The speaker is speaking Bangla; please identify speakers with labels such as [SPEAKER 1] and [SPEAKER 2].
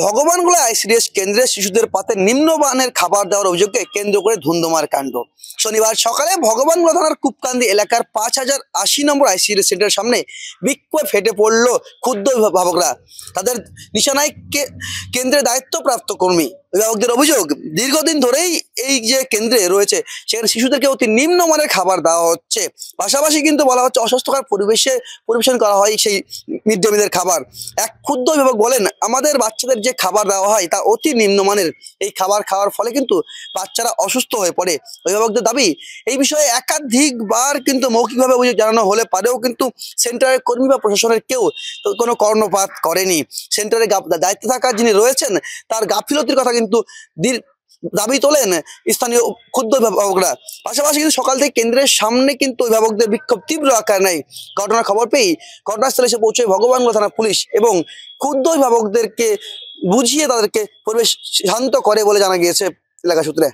[SPEAKER 1] ভগবানগোলা আইসিডিএস কেন্দ্রে শিশুদের পাতে নিম্নমানের খাবার দেওয়ার অভিযোগকে কেন্দ্র করে ধুন্ধুমার কাণ্ড। শনিবার সকালে ভগবানগোলা থানার কূপকান্দি এলাকার 5080 নম্বর আইসিডিএস সেন্টারের সামনে বিক্ষোভে ফেটে পড়ল ক্ষুব্ধ অভিভাবকরা। তাদের নিশানায় কেন্দ্রের দায়িত্বপ্রাপ্ত কর্মী। অভিভাবকদের অভিযোগ, দীর্ঘদিন ধরেই এই যে কেন্দ্রে রয়েছে সেখানে শিশুদেরকে অতি নিম্নমানের খাবার দেওয়া হচ্ছে। পাশাপাশি কিন্তু বলা হচ্ছে অস্বাস্থ্যকর পরিবেশে পরিবেশন করা হয় সেই মিড ডে মিলের খাবার। এক ক্ষুদ্র অভিভাবক বলেন, আমাদের বাচ্চাদের যে খাবার দেওয়া হয় তা অতি নিম্নমানের। এই খাবার খাওয়ার ফলে কিন্তু বাচ্চারা অসুস্থ হয়ে পড়ে। অভিভাবকদের দাবি, এই বিষয়ে একাধিকবার কিন্তু মৌখিকভাবে অভিযোগ জানানো হলে পারেও কিন্তু সেন্টারের কর্মী বা প্রশাসনের কেউ কোনো কর্ণপাত করেনি। সেন্টারে দায়িত্বে থাকা যিনি রয়েছেন তার গাফিলতির কথা কিন্তু দাবি তোলেন স্থানীয় ক্ষুদ্র অভিভাবকরা। পাশাপাশি কিন্তু সকাল থেকে কেন্দ্রের সামনে কিন্তু অভিভাবকদের বিক্ষোভ তীব্র আকার নেয়। ঘটনার খবর পেয়ে ঘটনাস্থলে এসে পৌঁছয় ভগবানগোলা থানা পুলিশ এবং ক্ষুদ্র অভিভাবকদেরকে বুঝিয়ে তাদেরকে পরিবেশ শান্ত করে বলে জানা গিয়েছে এলাকা সূত্রে।